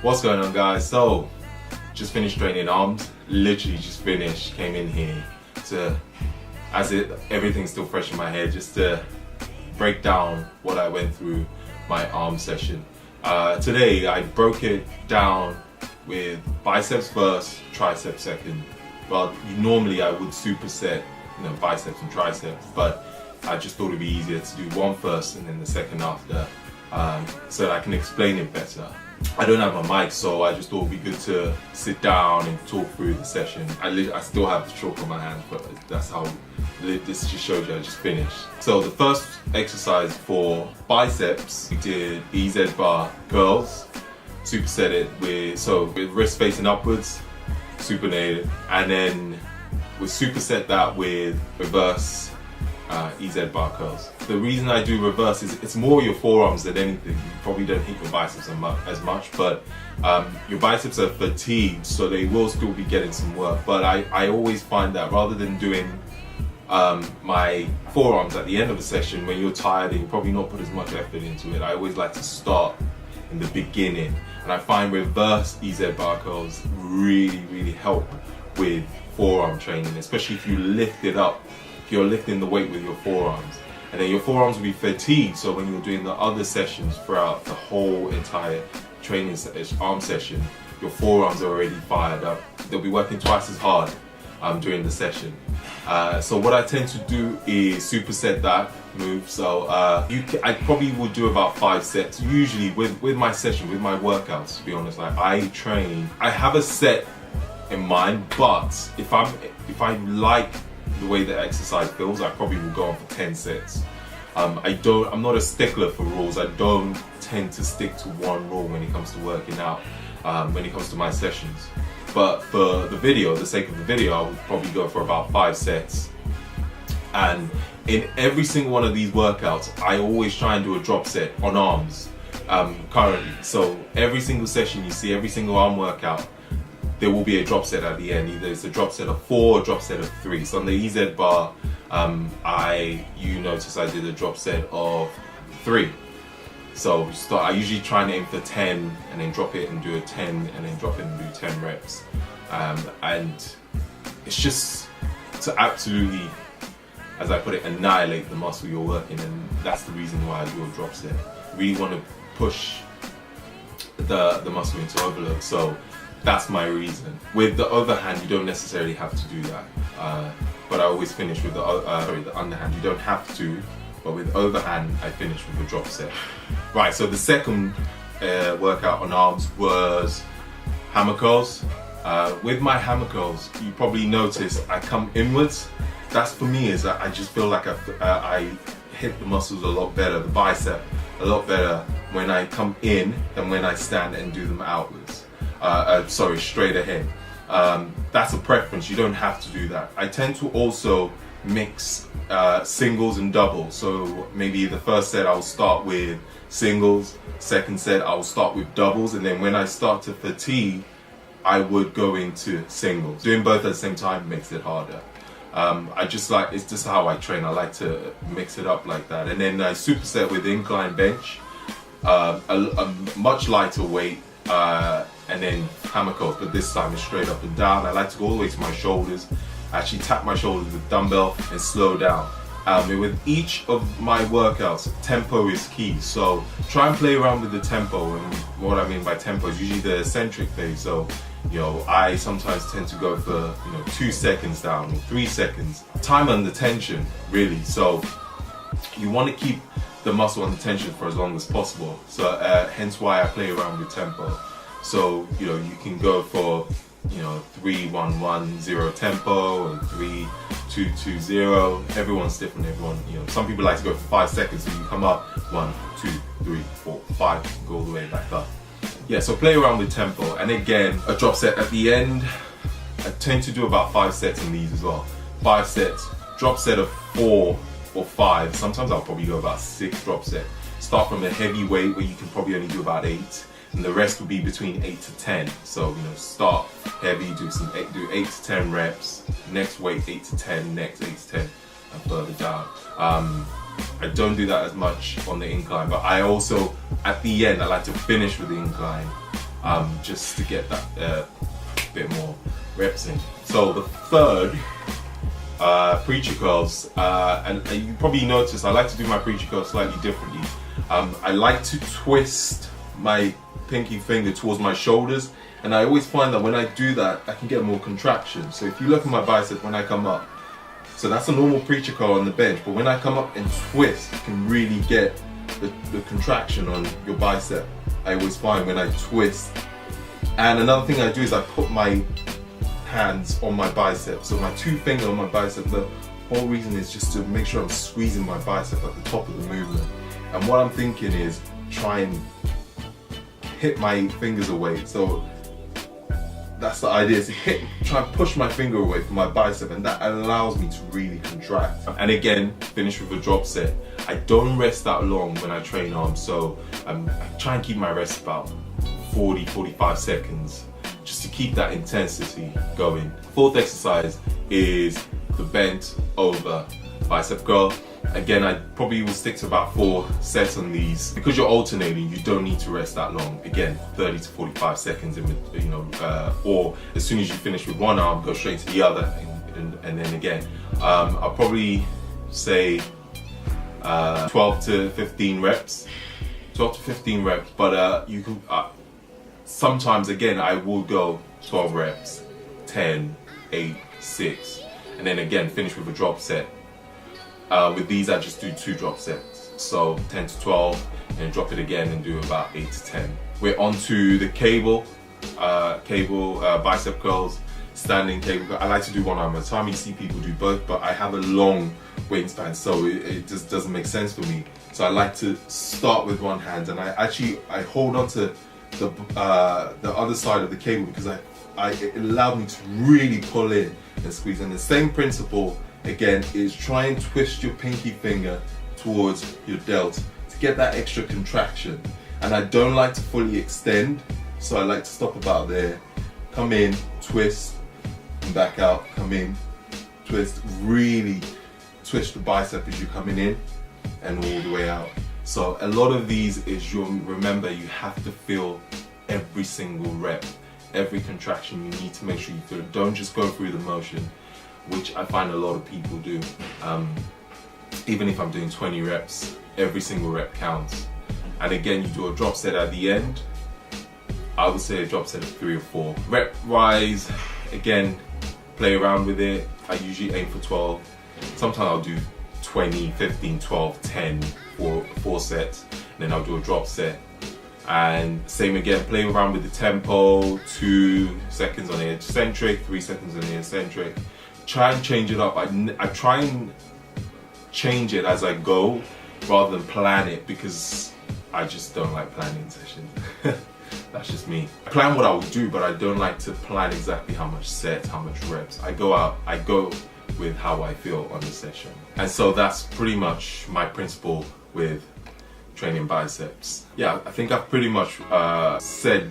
What's going on, guys? So just finished training arms, literally just finished, came in here to, everything's still fresh in my head, just to break down what I went through my arm session. Today I broke it down with biceps first, triceps second. Well, normally I would superset, biceps and triceps, but I just thought it'd be easier to do one first and then the second after, so that I can explain it better. I don't have a mic, so I just thought it'd be good to sit down and talk through the session. I still have the chalk on my hand, but that's how this just shows you I just finished. So the first exercise for biceps, we did EZ bar curls, superset it with wrist facing upwards, supinated, and then we superset that with reverse EZ bar curls. The reason I do reverse is it's more your forearms than anything. You probably don't hit your biceps as much, but your biceps are fatigued, so they will still be getting some work. But I always find that rather than doing my forearms at the end of the session when you're tired and you probably not put as much effort into it, I always like to start in the beginning. And I find reverse EZ bar curls really help with forearm training, especially if you lift it up. If you're lifting the weight with your forearms, and then your forearms will be fatigued, so when you're doing the other sessions throughout the whole entire training arm session, your forearms are already fired up. They'll be working twice as hard during the session. So what I tend to do is superset that move. So I probably would do about 5 sets usually with my session, with my workouts, to be honest. Like I have a set in mind, but if I like the way the exercise feels, I probably will go on for 10 sets. I'm not a stickler for rules. I don't tend to stick to one rule when it comes to working out, when it comes to my sessions. But for the sake of the video, I would probably go for about 5 sets. And in every single one of these workouts, I always try and do a drop set on arms currently. So every single session you see, every single arm workout, there will be a drop set at the end. Either it's a drop set of 4 or a drop set of 3. So on the EZ bar, you notice I did a drop set of 3. So I usually try and aim for 10 and then drop it and do a 10 and then drop it and do 10 reps. And it's just to absolutely, as I put it, annihilate the muscle you're working, and that's the reason why I do a drop set. Really want to push the muscle into overload. So that's my reason. With the overhand, you don't necessarily have to do that. But I always finish with the underhand. You don't have to, but with overhand, I finish with a drop set. Right, so the second workout on arms was hammer curls. With my hammer curls, you probably notice I come inwards. That's for me, is that I just feel like I hit the muscles a lot better, the bicep a lot better when I come in than when I stand and do them outwards. Straight ahead. That's a preference. You don't have to do that. I tend to also mix singles and doubles. So maybe the first set I'll start with singles, second set I'll start with doubles, and then when I start to fatigue, I would go into singles. Doing both at the same time makes it harder. It's just how I train. I like to mix it up like that. And then I superset with incline bench, a much lighter weight, and then hammer curls, but this time it's straight up and down. I like to go all the way to my shoulders. I actually tap my shoulders with dumbbell and slow down. With each of my workouts, tempo is key. So try and play around with the tempo, and what I mean by tempo is usually the eccentric phase. So I sometimes tend to go for 2 seconds down or 3 seconds. Time under tension, really. So you want to keep the muscle under tension for as long as possible. So hence why I play around with tempo. So you can go for 3-1-1-0 tempo or 3-2-2-0. Everyone's different. Some people like to go for 5 seconds, so you come up 1, 2, 3, 4, 5, go all the way back up. Yeah, so play around with tempo, and again a drop set at the end. I tend to do about 5 sets in these as well. 5 sets, drop set of 4 or 5. Sometimes I'll probably go about 6 drop sets. Start from a heavy weight where you can probably only do about 8. And the rest will be between 8 to 10. So start heavy, do 8 to 10 reps. Next weight 8 to 10, next 8 to 10, and further down. I don't do that as much on the incline, but I also, at the end, I like to finish with the incline just to get that bit more reps in. So the third, preacher curls, and you probably noticed I like to do my preacher curls slightly differently. I like to twist my pinky finger towards my shoulders, and I always find that when I do that, I can get more contraction. So if you look at my bicep when I come up, so that's a normal preacher curl on the bench, but when I come up and twist, you can really get the contraction on your bicep. I always find when I twist. And another thing I do is I put my hands on my bicep, so my two fingers on my bicep. The whole reason is just to make sure I'm squeezing my bicep at the top of the movement. And what I'm thinking is try and hit my fingers away. So that's the idea, is to try and push my finger away from my bicep, and that allows me to really contract. And again, finish with a drop set. I don't rest that long when I train arms, so I try and keep my rest about 40-45 seconds, just to keep that intensity going. Fourth exercise is the bent over bicep curl. Again, I probably will stick to about 4 sets on these. Because you're alternating, you don't need to rest that long. Again, 30 to 45 seconds, or as soon as you finish with one arm, go straight to the other, and then again. I'll probably say 12 to 15 reps. 12 to 15 reps, but you can, sometimes again, I will go 12 reps, 10, 8, 6, and then again, finish with a drop set. With these, I just do 2 drop sets, so 10 to 12, and then drop it again and do about 8 to 10. We're on to the cable bicep curls, standing cable curl. I like to do one arm at a time. You see people do both, but I have a long wingspan, so it just doesn't make sense for me. So I like to start with one hand, and I hold on to the other side of the cable, because it allowed me to really pull in and squeeze. And the same principle again is try and twist your pinky finger towards your delt to get that extra contraction. And I don't like to fully extend, so I like to stop about there, come in, twist, and back out, come in, twist, really twist the bicep as you're coming in and all the way out. So a lot of these is remember, you have to feel every single rep, every contraction. You need to make sure you feel it. Don't just go through the motion, which I find a lot of people do. Even if I'm doing 20 reps, every single rep counts. And again, you do a drop set at the end. I would say a drop set of 3 or 4. Rep wise, again, play around with it. I usually aim for 12. Sometimes I'll do 20, 15, 12, 10, 4 sets. And then I'll do a drop set. And same again, play around with the tempo, 2 seconds on the eccentric, 3 seconds on the eccentric. Try and change it up. I try and change it as I go rather than plan it, because I just don't like planning sessions. That's just me. I plan what I will do, but I don't like to plan exactly how much sets, how much reps. I go with how I feel on the session. And so that's pretty much my principle with training biceps. Yeah, I think I've pretty much said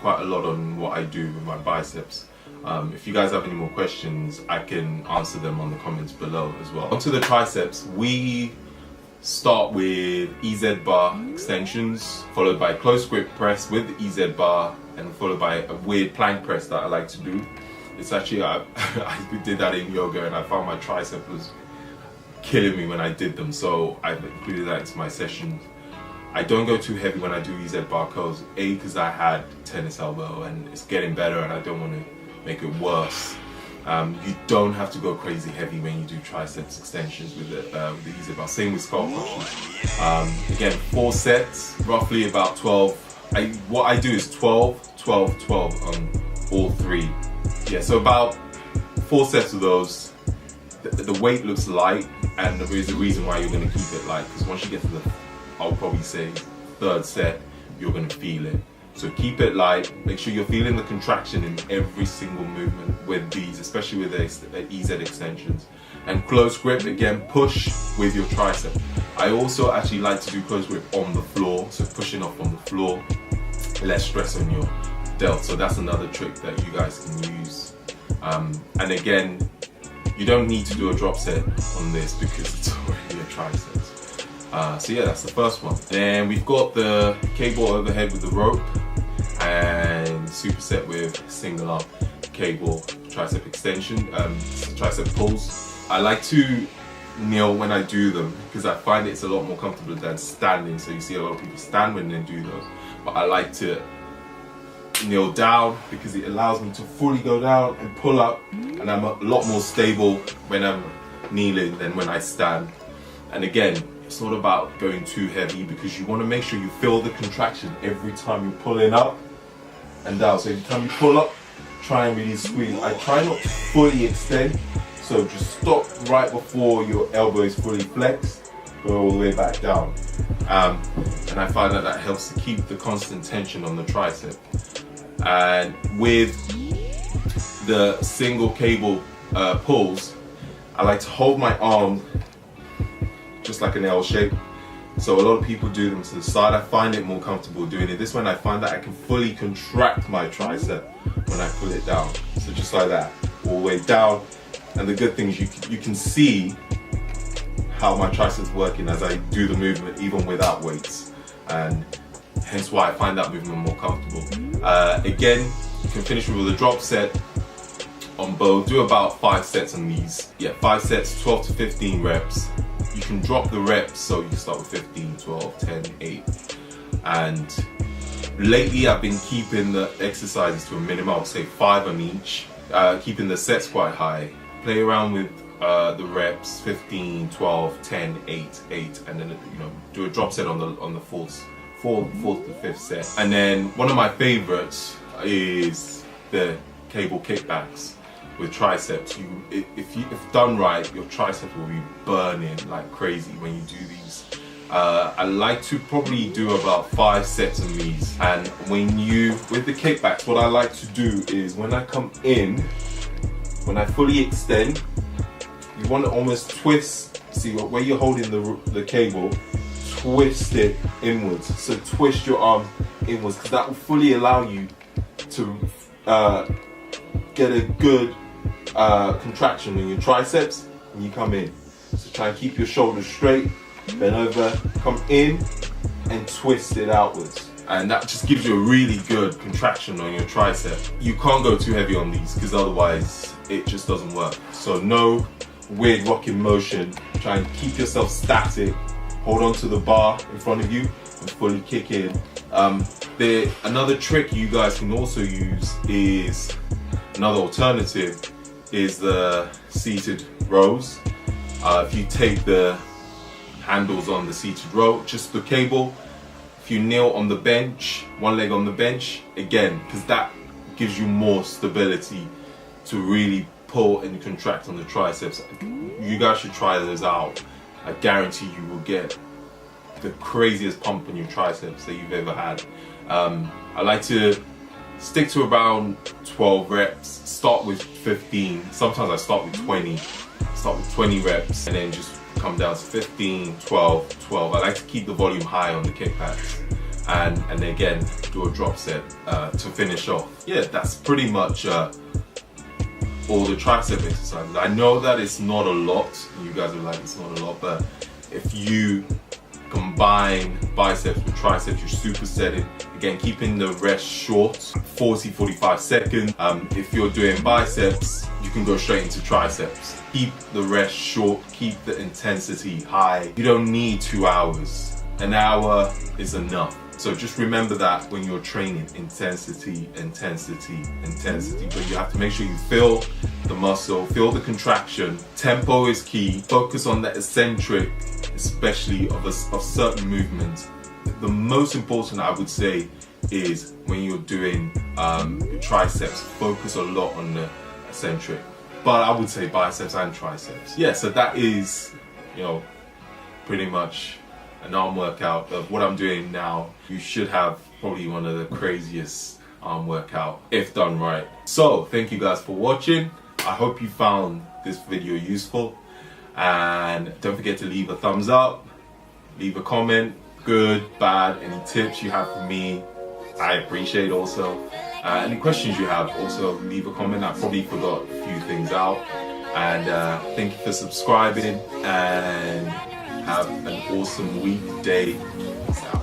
quite a lot on what I do with my biceps. If you guys have any more questions, I can answer them on the comments below as well. Onto the triceps, we start with EZ bar extensions, followed by close grip press with EZ bar, and followed by a weird plank press that I like to do. It's actually, I did that in yoga, and I found my tricep was killing me when I did them, so I've included that into my sessions. I don't go too heavy when I do EZ bar curls, because I had tennis elbow and it's getting better and I don't want to make it worse. You don't have to go crazy heavy when you do triceps extensions with the EZ bar. Same with squat pushes. Again, 4 sets, roughly about 12. What I do is 12, 12, 12 on all 3. Yeah, so about 4 sets of those. The weight looks light, and there is a reason why you're going to keep it light, because once you get to the, I'll probably say 3rd set, you're going to feel it. So keep it light, make sure you're feeling the contraction in every single movement with these, especially with the EZ extensions. And close grip, again, push with your tricep. I also actually like to do close grip on the floor, so pushing off on the floor, less stress on your delt. So that's another trick that you guys can use. And again, you don't need to do a drop set on this because it's already a tricep. So yeah, that's the first one. Then we've got the cable overhead with the rope, and superset with single arm cable tricep extension, tricep pulls. I like to kneel when I do them because I find it's a lot more comfortable than standing. So you see a lot of people stand when they do those, but I like to kneel down because it allows me to fully go down and pull up, and I'm a lot more stable when I'm kneeling than when I stand. And again, it's not about going too heavy because you want to make sure you feel the contraction every time you're pulling up and down. So every time you pull up, try and really squeeze. I try not to fully extend, so just stop right before your elbow is fully flexed, go all the way back down. And I find that helps to keep the constant tension on the tricep. And with the single cable pulls, I like to hold my arm just like an L shape. So a lot of people do them to the side. I find it more comfortable doing it this way, and I find that I can fully contract my tricep when I pull it down. So just like that, all the way down. And the good thing is you can see how my triceps working as I do the movement even without weights, and hence why I find that movement more comfortable. Again, you can finish with a drop set on both. Do about 5 sets on these. Yeah, 5 sets, 12 to 15 reps. You can drop the reps, so you can start with 15, 12, 10, 8. And lately I've been keeping the exercises to a minimum, I'll say 5 on each, keeping the sets quite high. Play around with the reps, 15, 12, 10, 8, 8, and then do a drop set on the fourth to 5th set. And then one of my favorites is the cable kickbacks with triceps. If done right, your triceps will be burning like crazy when you do these. I like to probably do about 5 sets of these. And with the kickbacks, what I like to do is when I come in, when I fully extend, you want to almost twist. See where you're holding the cable, twist it inwards. So twist your arm inwards, because that will fully allow you to get a good contraction in your triceps when you come in. So try and keep your shoulders straight, bend over, come in and twist it outwards, and that just gives you a really good contraction on your tricep. You can't go too heavy on these because otherwise it just doesn't work. So no weird rocking motion. Try and keep yourself static, hold on to the bar in front of you and fully kick in. Another trick you guys can also use is, another alternative is the seated rows. If you take the handles on the seated row, just the cable, if you kneel on the bench, one leg on the bench, again, because that gives you more stability to really pull and contract on the triceps. You guys should try those out. I guarantee you will get the craziest pump in your triceps that you've ever had. I like to stick to around 12 reps, start with 15, sometimes I start with 20. Start with 20 reps and then just come down to 15, 12, 12. I like to keep the volume high on the kickbacks, and again do a drop set to finish off. Yeah, that's pretty much all the tricep exercises. I know that it's not a lot, you guys are like, it's not a lot, but if you combine biceps with triceps, you're supersetting. Again, keeping the rest short, 40-45 seconds. If you're doing biceps, you can go straight into triceps. Keep the rest short, keep the intensity high. You don't need 2 hours. An hour is enough. So just remember that when you're training, intensity, intensity, intensity. But you have to make sure you feel the muscle, feel the contraction. Tempo is key. Focus on the eccentric, especially of certain movements. The most important, I would say, is when you're doing triceps, focus a lot on the eccentric. But I would say biceps and triceps. Yeah, so that is, pretty much an arm workout of what I'm doing now. You should have probably one of the craziest arm workout if done right. So thank you guys for watching. I hope you found this video useful, and don't forget to leave a thumbs up, leave a comment, good, bad, any tips you have for me, I appreciate also. Any questions you have, also leave a comment. I probably forgot a few things out. And thank you for subscribing, and have an awesome week, day. Peace out.